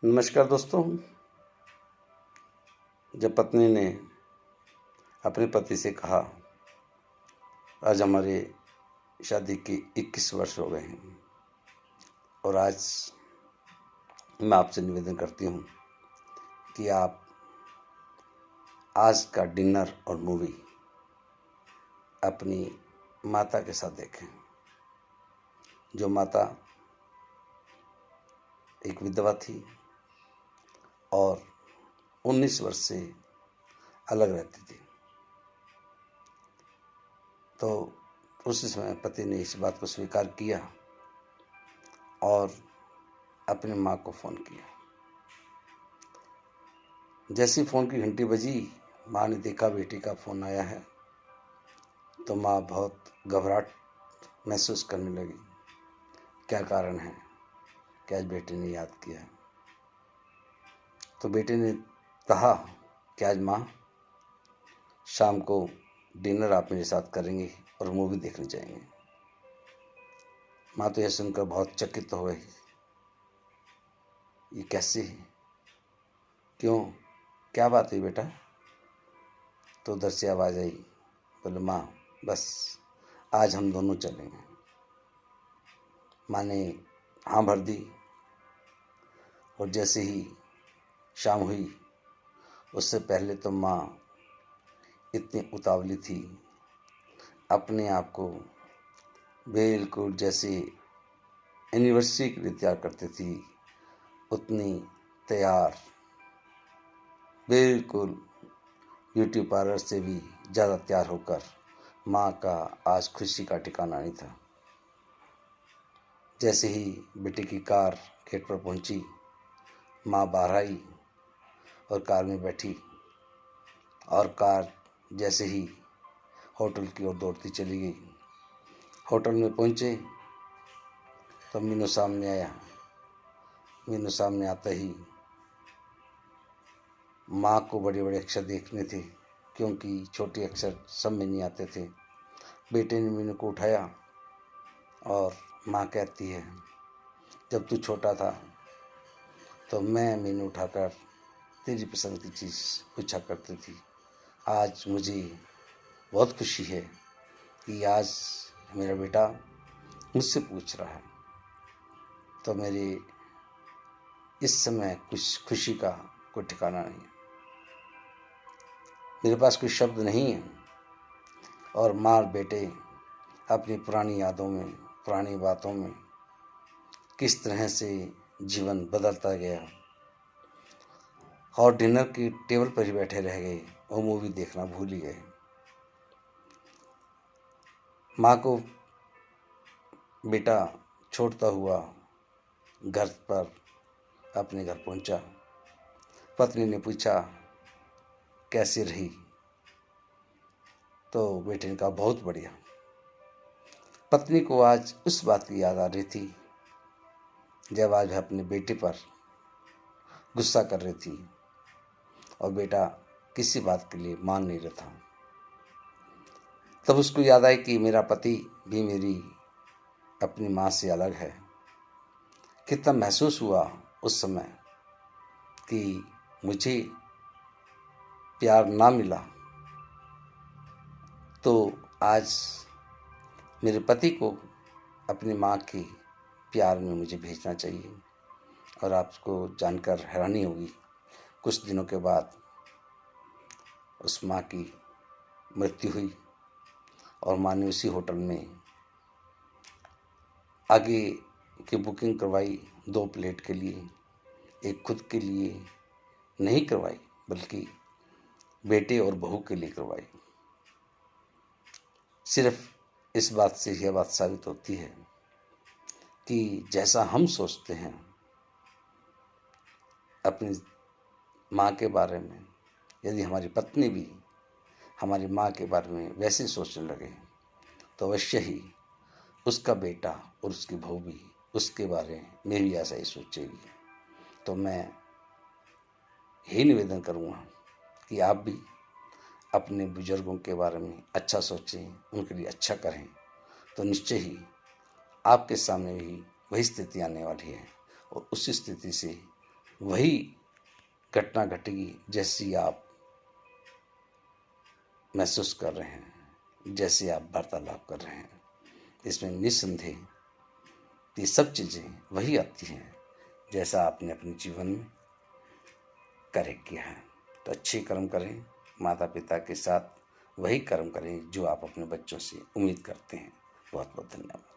नमस्कार दोस्तों। जब पत्नी ने अपने पति से कहा, आज हमारे शादी के 21 वर्ष हो गए हैं और आज मैं आपसे निवेदन करती हूँ कि आप आज का डिनर और मूवी अपनी माता के साथ देखें। जो माता एक विधवा थी और 19 वर्ष से अलग रहती थी। तो उस समय पति ने इस बात को स्वीकार किया और अपनी माँ को फ़ोन किया। जैसी फ़ोन की घंटी बजी, माँ ने देखा बेटी का फ़ोन आया है तो माँ बहुत घबराहट महसूस करने लगी। क्या कारण है कि आज बेटे ने याद किया है? तो बेटे ने कहा कि आज माँ शाम को डिनर आप मेरे साथ करेंगे और मूवी देखने जाएंगे। माँ तो यह सुनकर बहुत चकित हो गई। ये कैसे है? क्यों, क्या बात हुई बेटा? तो उधर से आवाज़ आई, बोले माँ बस आज हम दोनों चलेंगे। माँ ने हाँ भर दी और जैसे ही शाम हुई, उससे पहले तो माँ इतनी उतावली थी, अपने आप को बिल्कुल जैसे एनिवर्सरी के लिए तैयार करती थी उतनी तैयार, बिल्कुल ब्यूटी पार्लर से भी ज़्यादा तैयार होकर माँ का आज खुशी का ठिकाना नहीं था। जैसे ही बेटी की कार गेट पर पहुंची, माँ बाहर आई और कार में बैठी और कार जैसे ही होटल की ओर दौड़ती चली गई। होटल में पहुंचे तो मीनू सामने आया। मीनू सामने आता ही माँ को बड़े बड़े अक्षर देखने थे, क्योंकि छोटे अक्षर सब में नहीं आते थे। बेटे ने मीनू को उठाया और माँ कहती है, जब तू छोटा था तो मैं मीनू उठाकर तेरी पसंद की चीज़ पूछा करती थी। आज मुझे बहुत खुशी है कि आज मेरा बेटा मुझसे पूछ रहा है। तो मेरे इस समय कुछ खुशी का कोई ठिकाना नहीं है, मेरे पास कोई शब्द नहीं है। और माँ और बेटे अपनी पुरानी यादों में, पुरानी बातों में किस तरह से जीवन बदलता गया और डिनर की टेबल पर ही बैठे रह गए और मूवी देखना भूल ही गए। माँ को बेटा छोड़ता हुआ घर पर अपने घर पहुंचा। पत्नी ने पूछा कैसी रही? तो बेटे ने कहा बहुत बढ़िया। पत्नी को आज उस बात की याद आ रही थी जब आज अपने बेटे पर गुस्सा कर रही थी और बेटा किसी बात के लिए मान नहीं रहा था। तब उसको याद आई कि मेरा पति भी मेरी अपनी माँ से अलग है। कितना महसूस हुआ उस समय कि मुझे प्यार ना मिला, तो आज मेरे पति को अपनी माँ के प्यार में मुझे भेजना चाहिए। और आपको जानकर हैरानी होगी, कुछ दिनों के बाद उस माँ की मृत्यु हुई और माँ ने उसी होटल में आगे की बुकिंग करवाई 2 प्लेट के लिए। एक खुद के लिए नहीं करवाई, बल्कि बेटे और बहू के लिए करवाई। सिर्फ इस बात से यह बात साबित होती है कि जैसा हम सोचते हैं अपनी माँ के बारे में, यदि हमारी पत्नी भी हमारी माँ के बारे में वैसे सोचने लगे तो अवश्य ही उसका बेटा और उसकी बहू भी उसके बारे में भी ऐसा ही सोचेगी। तो मैं यही निवेदन करूँगा कि आप भी अपने बुजुर्गों के बारे में अच्छा सोचें, उनके लिए अच्छा करें, तो निश्चय ही आपके सामने भी वही स्थिति आने वाली है और उसी स्थिति से वही घटना घटेगी जैसी आप महसूस कर रहे हैं, जैसे आप वार्तालाप कर रहे हैं। इसमें निस्संदेह ये सब चीज़ें वही आती हैं जैसा आपने अपने जीवन में कार्य किया है। तो अच्छे कर्म करें, माता पिता के साथ वही कर्म करें जो आप अपने बच्चों से उम्मीद करते हैं। बहुत बहुत धन्यवाद।